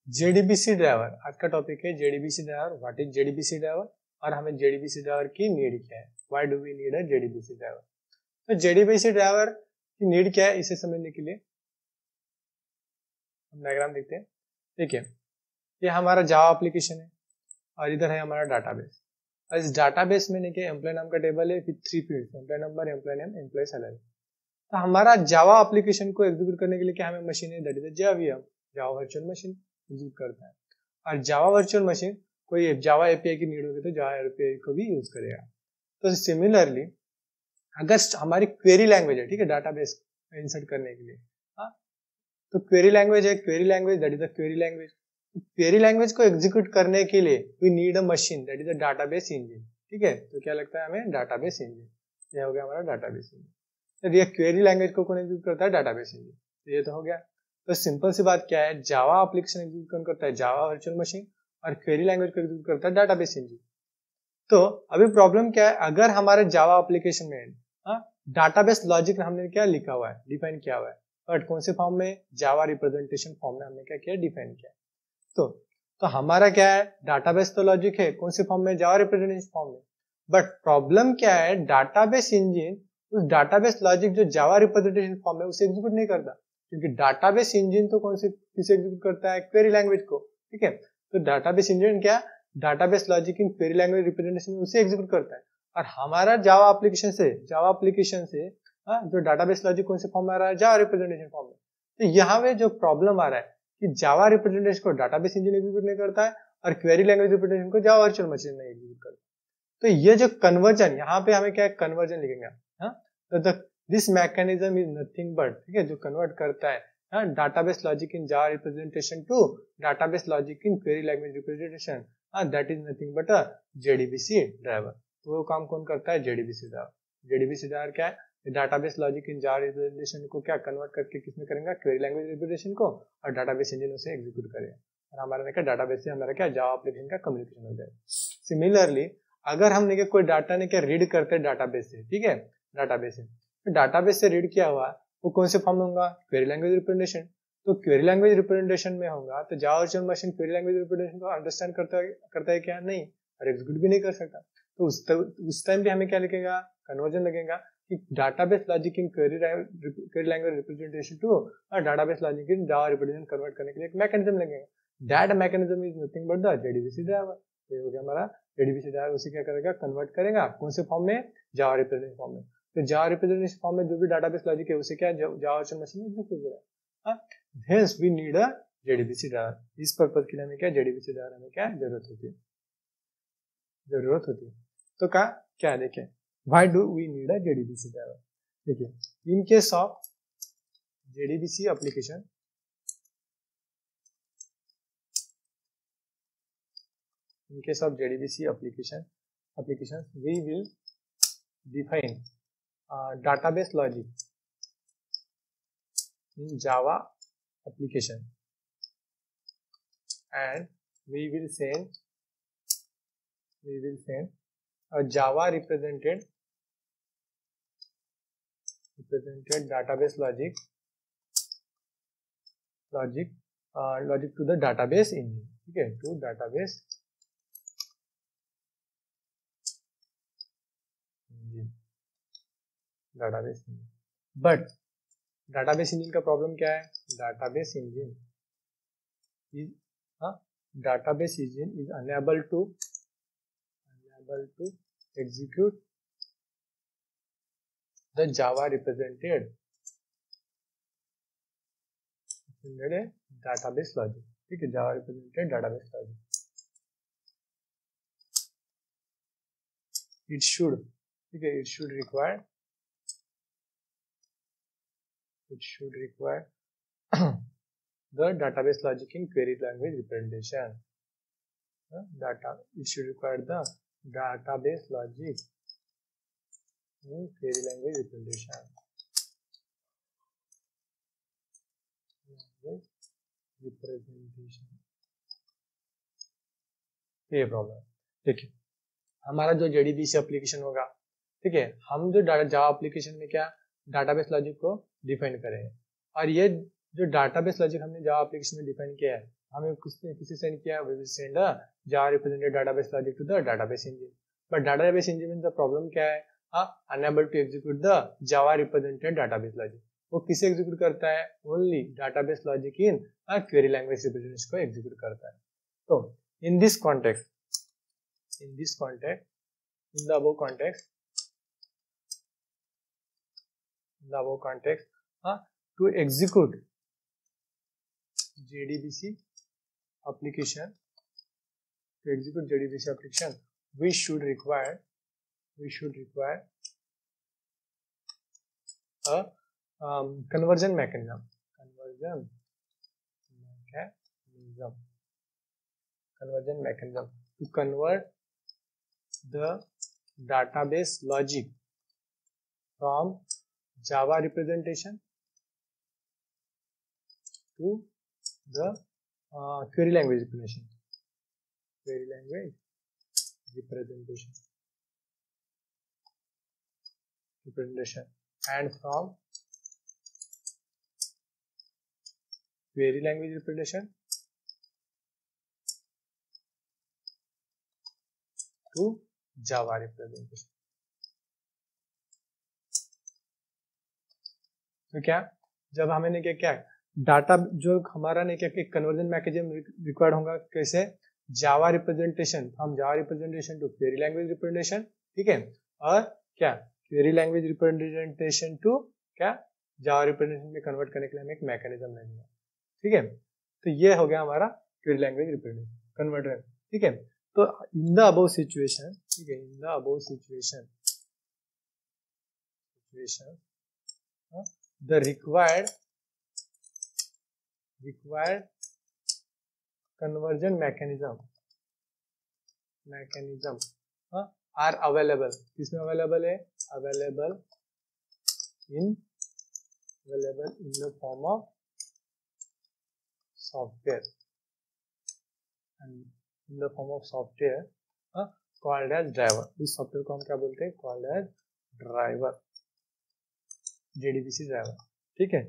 JDBC driver, आज का topic है JDBC driver. What is JDBC driver और हमें जेडीबीसी ड्राइवर की नीड क्या है, why do we need a JDBC driver. तो जेडीबीसी ड्राइवर की नीड क्या है, इसे समझने के लिए हम डायग्राम देखते हैं। देखिए, ये हमारा जावा एप्लीकेशन है और इधर है हमारा डाटाबेस। और इस डाटाबेस में देखिए एम्प्लॉय नाम का टेबल है with 3 fields, employee number, employee name, employee salary. तो हमारा जावा एप्लीकेशन को एग्जीक्यूट करने के लिए क्या हमें मशीन है, that is Java, Java virtual machine execute करता है। और जावा वर्चुअल मशीन कोई जावा एपीआई की नीड होगी तो जावा एपीआई को भी यूज करेगा। तो सिमिलरली अगर हमारी क्वेरी लैंग्वेज है, ठीक है, डाटाबेस इंसर्ट करने के लिए, हाँ, तो क्वेरी लैंग्वेज है, query language that is the query language. Query language को एग्जीक्यूट करने के लिए we need a machine that is the database engine. ठीक है, तो क्या लगता है हमें, डाटाबेस इंजन। ये हो गया हमारा डाटाबेस इंजन। तो ये क्वेरी लैंग्वेज को कौन एग्जीक्यूट करता है, डाटाबेस इंजन। तो ये तो हो गया। तो सिंपल सी बात क्या है, जावा एप्लीकेशन एग्जीक्यूट कौन करता है, जावा वर्चुअल मशीन, और क्वेरी लैंग्वेज को एग्जीक्यूट करता है डाटाबेस इंजन। तो अभी प्रॉब्लम क्या है, अगर हमारे जावा एप्लीकेशन में डाटाबेस लॉजिक हमने क्या लिखा हुआ है, डिफाइन किया हुआ है, बट कौन से फॉर्म में, जावा रिप्रेजेंटेशन फॉर्म में हमने क्या किया, डिफाइन किया। तो हमारा क्या है, डाटाबेस तो लॉजिक है कौन से फॉर्म में, जावा रिप्रेजेंटेशन फॉर्म में। बट प्रॉब्लम क्या है, डाटाबेस इंजन उस डाटाबेस लॉजिक जो जावा रिप्रेजेंटेशन फॉर्म है उसे एग्जीक्यूट नहीं करता, क्योंकि डाटाबेस इंजन तो कौन से किसे एग्जीक्यूट करता है, क्वेरी लैंग्वेज को। ठीक है, तो डाटाबेस इंजन क्या, database logic in query language representation उसे एग्जीक्यूट करता है। और हमारा जावा एप्लीकेशन से जो डाटाबेस लॉजिक कौन से फॉर्म में आ रहा है, जावा रिप्रेजेंटेशन फॉर्म में। तो यहाँ पे जो प्रॉब्लम आ रहा है कि जावा रिप्रेजेंटेशन को डाटाबेस इंजन एग्जीक्यूट नहीं करता है और क्वेरी लैंग्वेज रिप्रेजेंटेशन को जावा वर्चुअल मशीन नहीं एग्जीक्यूट करता। तो ये जो कन्वर्जन, यहाँ पे हमें क्या कन्वर्जन लिखेंगे, हाँ, तो this mechanism is nothing but, ठीक है, जो कन्वर्ट करता है database logic in Java representation to database logic in query language representation, that is nothing but a JDBC driver. तो वो काम कौन करता है, जेडीबीसी ड्राइवर। जेडीबीसी ड्राइवर क्या है, database logic in Java representation को क्या कन्वर्ट करके किसमें करेंगे, क्वेरी लैंग्वेज रिप्रेजेंटेशन को, और डाटाबेस इंजन उसे एग्जीक्यूट करेगा। और हमारा क्या, डाटाबेस से हमारा क्या, जावा एप्लीकेशन का कम्युनिकेशन हो जाएगा। सिमिलरली अगर हमने क्या कोई डाटा ने क्या रीड करते हैं डाटाबेस से, ठीक है, डाटाबेस से, तो डाटाबेस से रीड किया हुआ वो कौन से फॉर्म में होगा, क्वेरी लैंग्वेज रिप्रेजेंटेशन। तो क्वेरी लैंग्वेज रिप्रेजेंटेशन में होगा तो जावा virtual machine query language representation को अंडरस्टैंड करता है क्या, नहीं, और एग्जीक्यूट भी नहीं कर सकता। तो उस टाइम भी हमें क्या लिखेगा, कन्वर्जन लगेगा कि database logic in query language representation to database logic in Java representation convert करने के लिए एक मैकेनिज्म लगेगा। That mechanism is nothing but the JDBC driver. ये हो गया हमारा जेडीबीसी ड्राइवर, उसे क्या करेगा, कन्वर्ट करेगा कौन से फॉर्म में, जावा रिप्रेजेंटेशन फॉर्म में। तो जावा रिप्रेजेंटेशन फॉर्म में जो भी डाटाबेस लॉजिक है उसे क्या, जावा वर्चुअल मशीन में एग्जीक्यूट करेगा। Hence we need a JDBC driver. इस पर्पज के लिए हमें क्या, जेडीबीसी ड्राइवर हमें क्या जरूरत होती है। तो क्या देखिए, why do we need a JDBC driver. देखिए, in case of JDBC application, in case of JDBC applications, we will define database logic in Java application, and we will send a Java represented database logic to the database engine, okay, to database engine। But database engine का problem क्या है, database engine is unable to execute the Java represented database logic, ठीक है, Java represented database logic. It should require the database logic in query language representation. It should require the database logic in query language representation. ये problem. देखिए, हमारा जो JDBC application होगा, ठीक है, हम जो जावा एप्लीकेशन में क्या डाटाबेस लॉजिक को डिफाइन करेंगे, और ये जो डाटाबेस लॉजिक हमने जावा एप्लीकेशन में डिफाइन किया है, हमें किसी सेंड किया, we will send a Java represented database logic to the database engine. But database engine में प्रॉब्लम क्या है, unable to execute the Java represented database logic. वो किसे एग्जीक्यूट करता है, only database logic in query language representation को execute करता है. तो in this context, in the above context, to execute JDBC application, we should require a conversion mechanism to convert the database logic from Java representation to the query language representation, and from query language representation to Java representation. तो क्या, जब हमें क्या data जो हमारा ने क्या conversion mechanism required होगा, कैसे, Java representation from Java representation to query language representation, ठीक है, और क्या क्वेरी लैंग्वेज रिप्रेजेंटेशन टू क्या जावा रिप्रेजेंटेशन में कन्वर्ट करने के लिए हमें एक मैकेनिज्म लेना है, ठीक है. तो ये हो गया हमारा क्वेरी लैंग्वेज रिप्रेजेंटेशन कन्वर्टर, ठीक है. तो इन द अबव सिचुएशन, ठीक है, in the above situation the required conversion mechanism are available. किसमें अवेलेबल है, available in the form of software, and in the form of software called as driver. इस software को हम क्या बोलते हैं, called as driver, JDBC driver, ठीक है.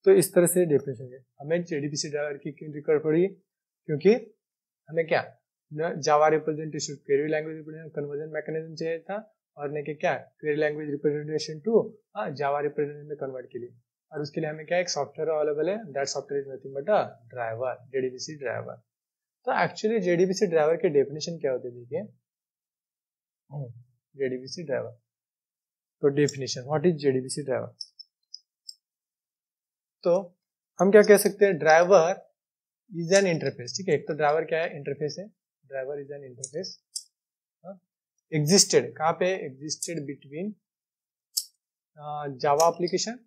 तो इस तरह से डेफिनेशन है. हमें JDBC ड्राइवर की क्यों रिक्वायर पड़ी, क्योंकि हमें क्या Java representation query language representation conversion mechanism चाहिए था, और ने क्या query language representation to Java representation में कन्वर्ट के लिए, और उसके लिए हमें क्या एक सॉफ्टवेयर अवेलेबल है, that software is nothing but a driver, JDBC driver. तो एक्चुअली JDBC ड्राइवर के डेफिनेशन क्या होते हैं, देखिए JDBC ड्राइवर. तो definition, what is JDBC driver. तो हम क्या कह सकते हैं, ड्राइवर इज एन इंटरफेस, ठीक है. एक तो ड्राइवर क्या है, इंटरफेस है. Driver is an interface existed, कहाँ पे, existed between Java application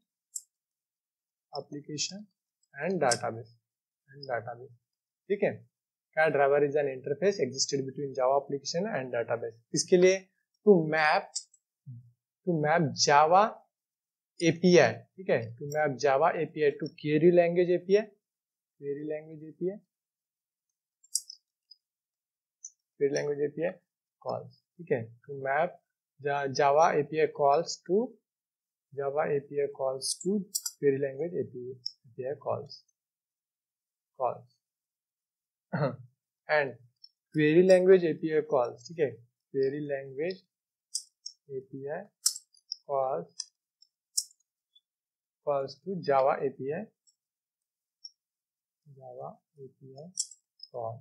and database, ठीक है. क्या driver is an interface existed between Java application and database. इसके लिए टू मैप जावा API, ठीक है, to map Java API to query language API calls, ठीक है, to map Java API calls to query language API calls and query language API calls, ठीक है, query language API calls to Java API call.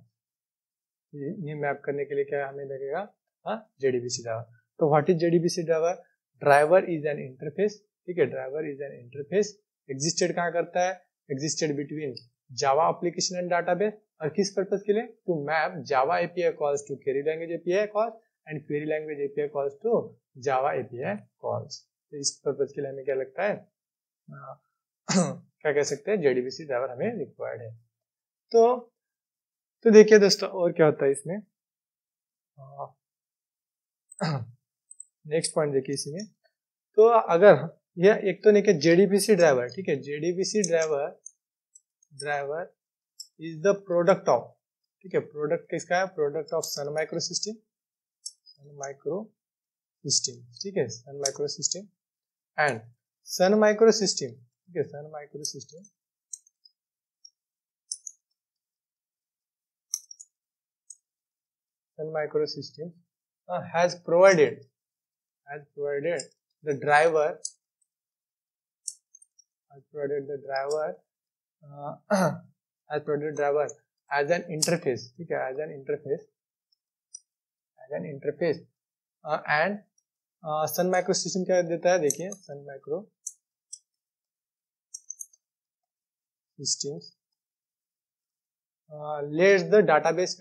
ये map करने के लिए क्या हमें लगेगा, JDBC ड्राइवर. तो what is JDBC driver. Driver is an interface, ठीक है, driver is an interface existed कहाँ करता है, existed between Java application and database, और किस पर्पज के लिए, to map Java API calls to query language API calls and query language API calls to Java API calls. तो इस purpose के लिए हमें क्या लगता है, क्या कह सकते हैं, JDBC ड्राइवर हमें रिक्वायर्ड है. तो देखिए दोस्तों, और क्या होता है इसमें, नेक्स्ट पॉइंट देखिए इसमें. तो अगर यह एक तो नहीं कि JDBC ड्राइवर, ठीक है, JDBC driver is the product of, ठीक है, प्रोडक्ट किसका है, product of Sun Microsystem, ठीक है, Sun Microsystem and Sun Microsystem, ठीक है, Sun Microsystem Sun Microsystems has provided the driver as an interface, ठीक है, as an interface and Sun Microsystem क्या देता है, देखिए Sun Microsystems lets the database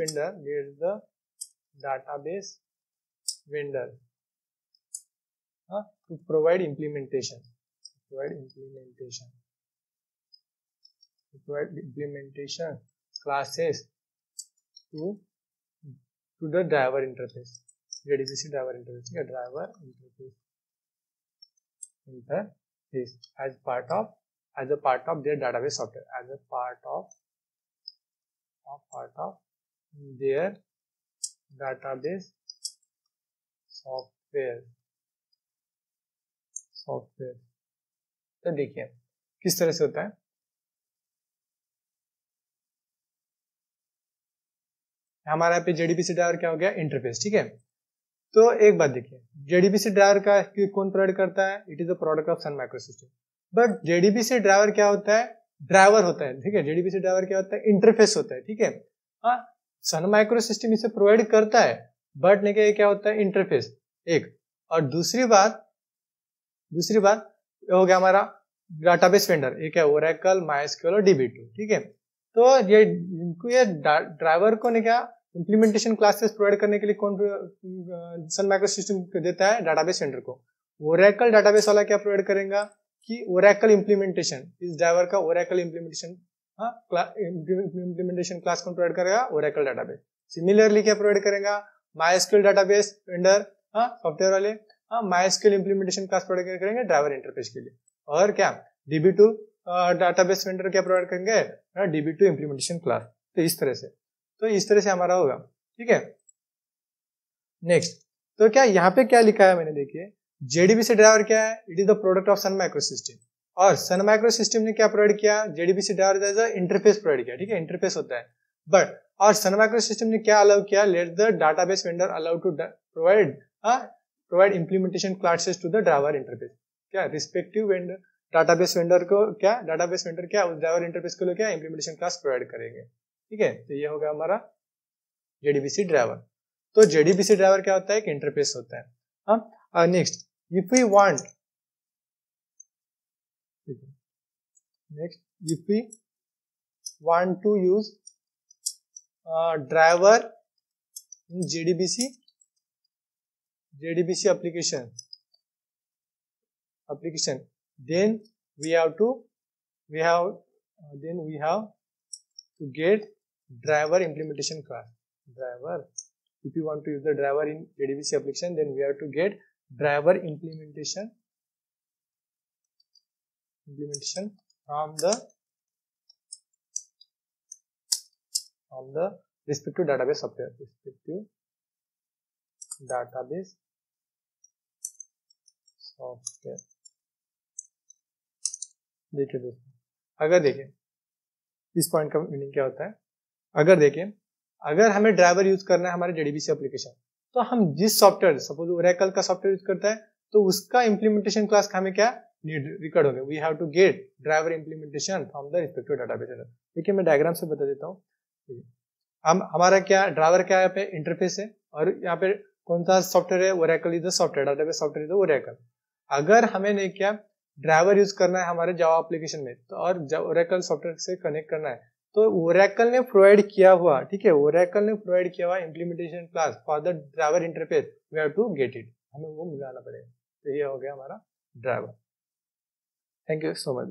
vendor to provide implementation classes to the driver interface, JDBC driver interface, ठीक है, driver interface as a part of their database software, as a part of their database software. तो देखिए किस तरह से होता है. हमारा यहाँ पे JDBC ड्राइवर क्या हो गया, इंटरफेस, ठीक है. तो एक बात देखिए, JDBC ड्राइवर का कौन प्रोवाइड करता है, it is a product of Sun Microsystem. But JDBC driver क्या होता है, ड्राइवर होता है, ठीक है. JDBC ड्राइवर क्या होता है, इंटरफेस होता है, ठीक है. हाँ, सन माइक्रोसिस्टम इसे प्रोवाइड करता है, बट नहीं क्या होता है, इंटरफेस एक. और दूसरी बात हो गया हमारा डाटाबेस वेंडर, एक है ओरेकल, माइस्क्यूएल और DB2, ठीक है. तो ये ड्राइवर को ने क्या इंप्लीमेंटेशन क्लासेस प्रोवाइड करने के लिए कौन सन माइक्रोसिस्टम देता है, डाटाबेस वेंडर को. ओरेकल डाटाबेस वाला क्या प्रोवाइड करेगा कि ओरेकल इंप्लीमेंटेशन, इस ड्राइवर का ओरेकल इंप्लीमेंटेशन क्लास कौन प्रोवाइड करेगा, ओरेकल डाटाबेस. सिमिलरली क्या प्रोवाइड करेगा, माइस्क्यूएल डाटाबेस वेंडर सॉफ्टवेयर वाले माइस्क्यूएल इंप्लीमेंटेशन क्लास प्रोवाइड करेंगे ड्राइवर इंटरफेस के लिए. और क्या DB2 डाटाबेस वेंडर क्या प्रोवाइड करेंगे, DB2 इंप्लीमेंटेशन क्लास. तो इस तरह से हमारा होगा, ठीक है. नेक्स्ट, तो क्या यहाँ पे क्या लिखा है मैंने, देखिए JDBC ड्राइवर क्या है, it is the product of Sun Microsystem. और सन माइक्रोसिस्टम ने क्या प्रोवाइड किया, JDBC driver as a interface provide किया, ठीक है, इंटरफेस होता है. बट और सन माइक्रोसिस्टम ने क्या अलाउ किया, let the database vendor allow to provide implementation classes to the driver interface. क्या रिस्पेक्टिव वेंडर डाटाबेस वेंडर उस ड्राइवर इंटरफेस को क्या इंप्लीमेंटेशन क्लास प्रोवाइड करेंगे, ठीक है. तो ये हो गया हमारा JDBC ड्राइवर. तो JDBC ड्राइवर क्या होता है, एक इंटरफेस होता है. Next, if we want to use driver in JDBC application, then we have to get driver implementation class. If you want to use the driver in JDBC application, then we have to get driver implementation from the respective database software, देखिए दोस्तों, अगर देखें इस point का meaning क्या होता है. अगर हमें ड्राइवर यूज करना है हमारे JDBC एप्लीकेशन, तो हम जिस सॉफ्टवेयर, सपोज ओरेकल का सॉफ्टवेयर यूज करता है, तो उसका इंप्लीमेंटेशन क्लास हमें क्या रिकॉर्ड होगा. We have to get driver implementation from the respective database. देखिए मैं डायग्राम से बता देता हूँ. हमारा क्या ड्राइवर क्या है, यहाँ पे इंटरफेस है, और यहाँ पे कौन सा सॉफ्टवेयर है, Oracle is the software, database software is the Oracle. अगर हमें नहीं क्या ड्राइवर यूज करना है हमारे जावा एप्लीकेशन में, तो और ओरेकल सॉफ्टवेयर से कनेक्ट करना है, तो ओरेकल ने प्रोवाइड किया हुआ, ठीक है, ओरेकल ने प्रोवाइड किया हुआ implementation class for the driver interface, we have to get it, हमें वो मिलाना पड़ेगा. तो ये हो गया हमारा driver. Thank you so much.